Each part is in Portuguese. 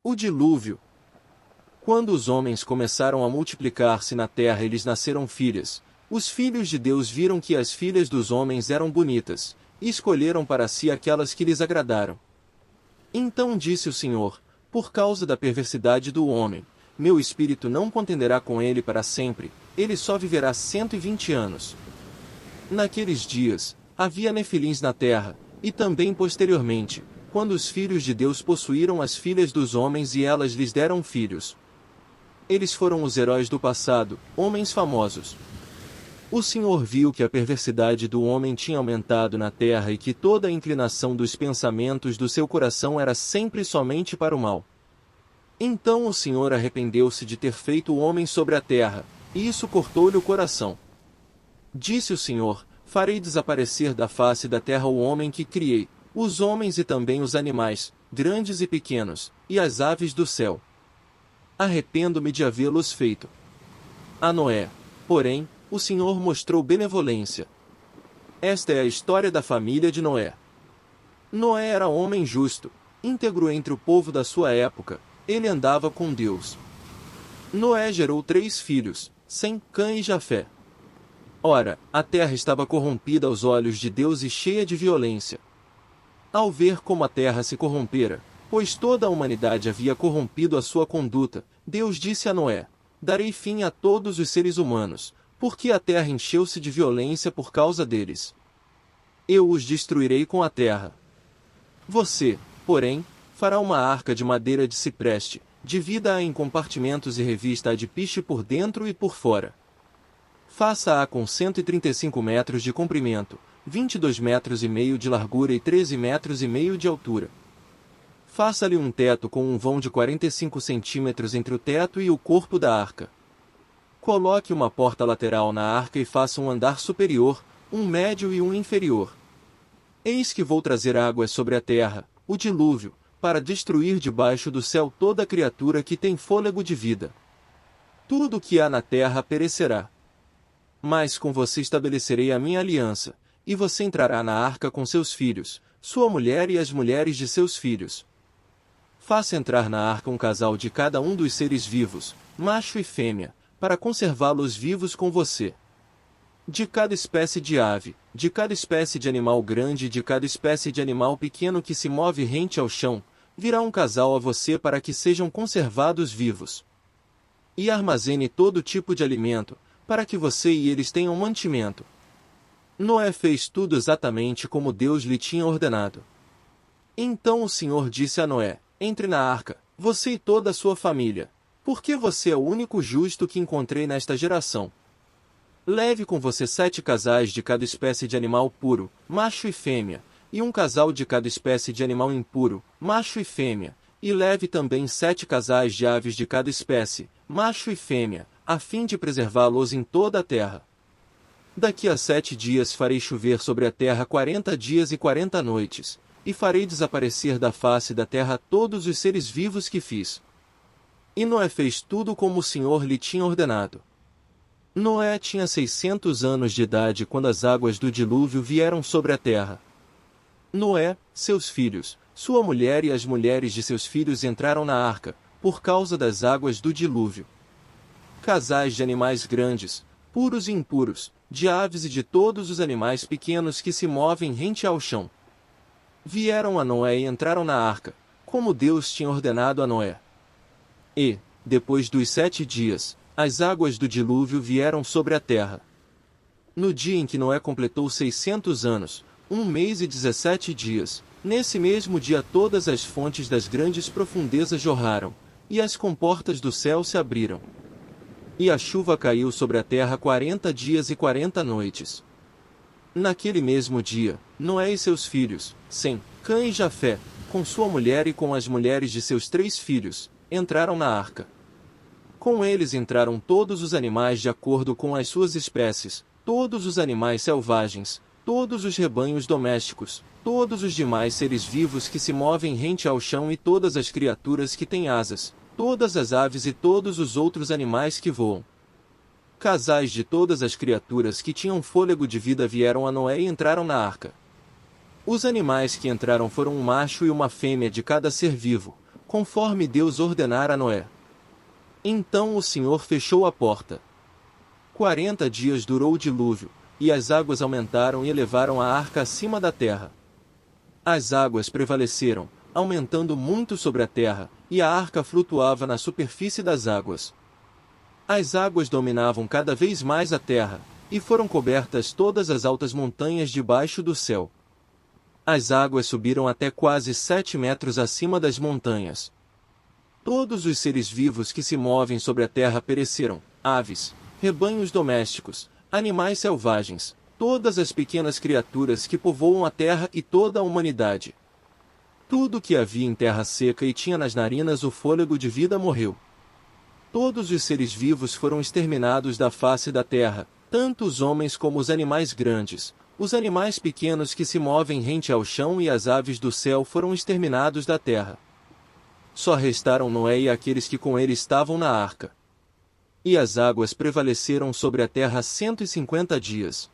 O dilúvio. Quando os homens começaram a multiplicar-se na terra e lhes nasceram filhas, os filhos de Deus viram que as filhas dos homens eram bonitas, e escolheram para si aquelas que lhes agradaram. Então disse o Senhor: por causa da perversidade do homem, meu espírito não contenderá com ele para sempre, ele só viverá 120 anos. Naqueles dias, havia nefilins na terra, e também posteriormente, quando os filhos de Deus possuíram as filhas dos homens e elas lhes deram filhos. Eles foram os heróis do passado, homens famosos. O Senhor viu que a perversidade do homem tinha aumentado na terra e que toda a inclinação dos pensamentos do seu coração era sempre somente para o mal. Então o Senhor arrependeu-se de ter feito o homem sobre a terra, e isso cortou-lhe o coração. Disse o Senhor: farei desaparecer da face da terra o homem que criei, os homens e também os animais, grandes e pequenos, e as aves do céu. Arrependo-me de havê-los feito. A Noé, porém, o Senhor mostrou benevolência. Esta é a história da família de Noé. Noé era homem justo, íntegro entre o povo da sua época, ele andava com Deus. Noé gerou 3 filhos, Sem, Cã e Jafé. Ora, a terra estava corrompida aos olhos de Deus e cheia de violência. Ao ver como a terra se corrompera, pois toda a humanidade havia corrompido a sua conduta, Deus disse a Noé: darei fim a todos os seres humanos, porque a terra encheu-se de violência por causa deles. Eu os destruirei com a terra. Você, porém, fará uma arca de madeira de cipreste, divida-a em compartimentos e revista-a de piche por dentro e por fora. Faça-a com 135 metros de comprimento, 22 metros e meio de largura e 13 metros e meio de altura. Faça-lhe um teto com um vão de 45 centímetros entre o teto e o corpo da arca. Coloque uma porta lateral na arca e faça um andar superior, um médio e um inferior. Eis que vou trazer águas sobre a terra, o dilúvio, para destruir debaixo do céu toda criatura que tem fôlego de vida. Tudo o que há na terra perecerá. Mas com você estabelecerei a minha aliança, e você entrará na arca com seus filhos, sua mulher e as mulheres de seus filhos. Faça entrar na arca um casal de cada um dos seres vivos, macho e fêmea, para conservá-los vivos com você. De cada espécie de ave, de cada espécie de animal grande e de cada espécie de animal pequeno que se move rente ao chão, virá um casal a você para que sejam conservados vivos. E armazene todo tipo de alimento, para que você e eles tenham mantimento. Noé fez tudo exatamente como Deus lhe tinha ordenado. Então o Senhor disse a Noé: entre na arca, você e toda a sua família, porque você é o único justo que encontrei nesta geração. Leve com você 7 casais de cada espécie de animal puro, macho e fêmea, e um casal de cada espécie de animal impuro, macho e fêmea, e leve também 7 casais de aves de cada espécie, macho e fêmea, a fim de preservá-los em toda a terra. Daqui a 7 dias farei chover sobre a terra 40 dias e 40 noites, e farei desaparecer da face da terra todos os seres vivos que fiz. E Noé fez tudo como o Senhor lhe tinha ordenado. Noé tinha 600 anos de idade quando as águas do dilúvio vieram sobre a terra. Noé, seus filhos, sua mulher e as mulheres de seus filhos entraram na arca, por causa das águas do dilúvio. Casais de animais grandes, puros e impuros, de aves e de todos os animais pequenos que se movem rente ao chão. Vieram a Noé e entraram na arca, como Deus tinha ordenado a Noé. E, depois dos 7 dias, as águas do dilúvio vieram sobre a terra. No dia em que Noé completou 600 anos, 1 mês e 17 dias, nesse mesmo dia todas as fontes das grandes profundezas jorraram, e as comportas do céu se abriram. E a chuva caiu sobre a terra 40 dias e 40 noites. Naquele mesmo dia, Noé e seus filhos, Sem, Cã e Jafé, com sua mulher e com as mulheres de seus 3 filhos, entraram na arca. Com eles entraram todos os animais de acordo com as suas espécies, todos os animais selvagens, todos os rebanhos domésticos, todos os demais seres vivos que se movem rente ao chão e todas as criaturas que têm asas, todas as aves e todos os outros animais que voam. Casais de todas as criaturas que tinham fôlego de vida vieram a Noé e entraram na arca. Os animais que entraram foram um macho e uma fêmea de cada ser vivo, conforme Deus ordenara a Noé. Então o Senhor fechou a porta. 40 dias durou o dilúvio, e as águas aumentaram e elevaram a arca acima da terra. As águas prevaleceram, aumentando muito sobre a terra, e a arca flutuava na superfície das águas. As águas dominavam cada vez mais a terra, e foram cobertas todas as altas montanhas debaixo do céu. As águas subiram até quase 7 metros acima das montanhas. Todos os seres vivos que se movem sobre a terra pereceram, aves, rebanhos domésticos, animais selvagens, todas as pequenas criaturas que povoam a terra e toda a humanidade. Tudo que havia em terra seca e tinha nas narinas o fôlego de vida morreu. Todos os seres vivos foram exterminados da face da terra, tanto os homens como os animais grandes, os animais pequenos que se movem rente ao chão e as aves do céu foram exterminados da terra. Só restaram Noé e aqueles que com ele estavam na arca. E as águas prevaleceram sobre a terra 150 dias.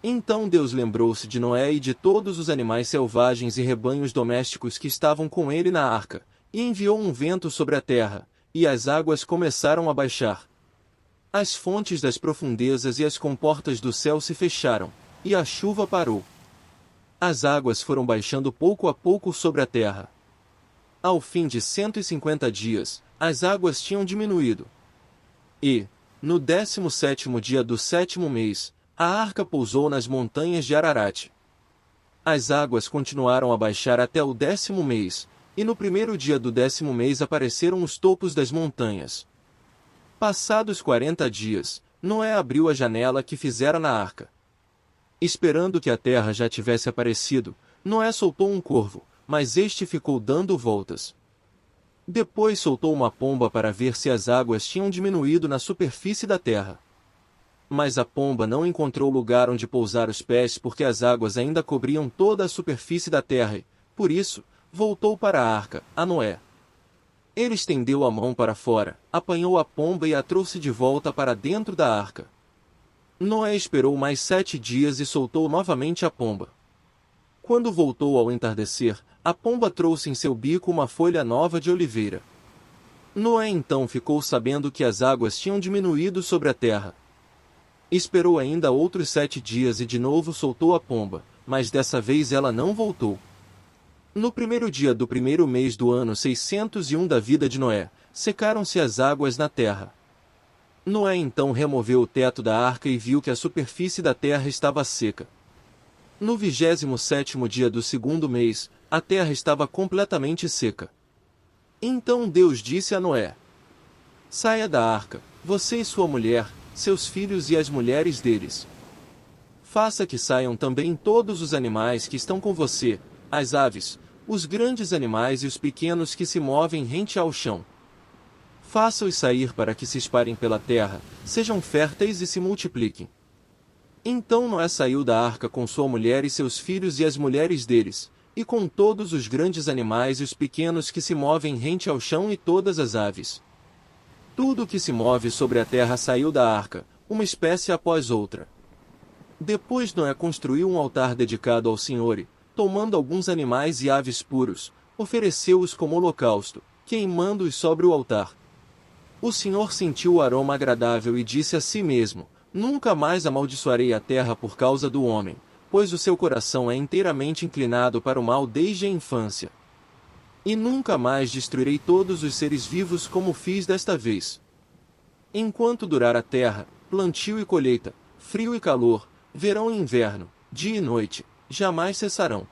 Então Deus lembrou-se de Noé e de todos os animais selvagens e rebanhos domésticos que estavam com ele na arca, e enviou um vento sobre a terra, e as águas começaram a baixar. As fontes das profundezas e as comportas do céu se fecharam, e a chuva parou. As águas foram baixando pouco a pouco sobre a terra. Ao fim de 150 dias, as águas tinham diminuído. E, no 17º dia do 7º mês, a arca pousou nas montanhas de Ararat. As águas continuaram a baixar até o 10º mês, e no primeiro dia do 10º mês apareceram os topos das montanhas. Passados 40 dias, Noé abriu a janela que fizera na arca. Esperando que a terra já tivesse aparecido, Noé soltou um corvo, mas este ficou dando voltas. Depois soltou uma pomba para ver se as águas tinham diminuído na superfície da terra. Mas a pomba não encontrou lugar onde pousar os pés porque as águas ainda cobriam toda a superfície da terra e, por isso, voltou para a arca, a Noé. Ele estendeu a mão para fora, apanhou a pomba e a trouxe de volta para dentro da arca. Noé esperou mais 7 dias e soltou novamente a pomba. Quando voltou ao entardecer, a pomba trouxe em seu bico uma folha nova de oliveira. Noé então ficou sabendo que as águas tinham diminuído sobre a terra. Esperou ainda outros 7 dias e de novo soltou a pomba, mas dessa vez ela não voltou. No primeiro dia do primeiro mês do ano 601 da vida de Noé, secaram-se as águas na terra. Noé então removeu o teto da arca e viu que a superfície da terra estava seca. No 27º dia do segundo mês, a terra estava completamente seca. Então Deus disse a Noé: Saia da arca, você e sua mulher, seus filhos e as mulheres deles. Faça que saiam também todos os animais que estão com você, as aves, os grandes animais e os pequenos que se movem rente ao chão. Faça-os sair para que se espalhem pela terra, sejam férteis e se multipliquem. Então Noé saiu da arca com sua mulher e seus filhos e as mulheres deles, e com todos os grandes animais e os pequenos que se movem rente ao chão e todas as aves. Tudo que se move sobre a terra saiu da arca, uma espécie após outra. Depois Noé construiu um altar dedicado ao Senhor e, tomando alguns animais e aves puros, ofereceu-os como holocausto, queimando-os sobre o altar. O Senhor sentiu o aroma agradável e disse a si mesmo: Nunca mais amaldiçoarei a terra por causa do homem, pois o seu coração é inteiramente inclinado para o mal desde a infância. E nunca mais destruirei todos os seres vivos como fiz desta vez. Enquanto durar a terra, plantio e colheita, frio e calor, verão e inverno, dia e noite, jamais cessarão.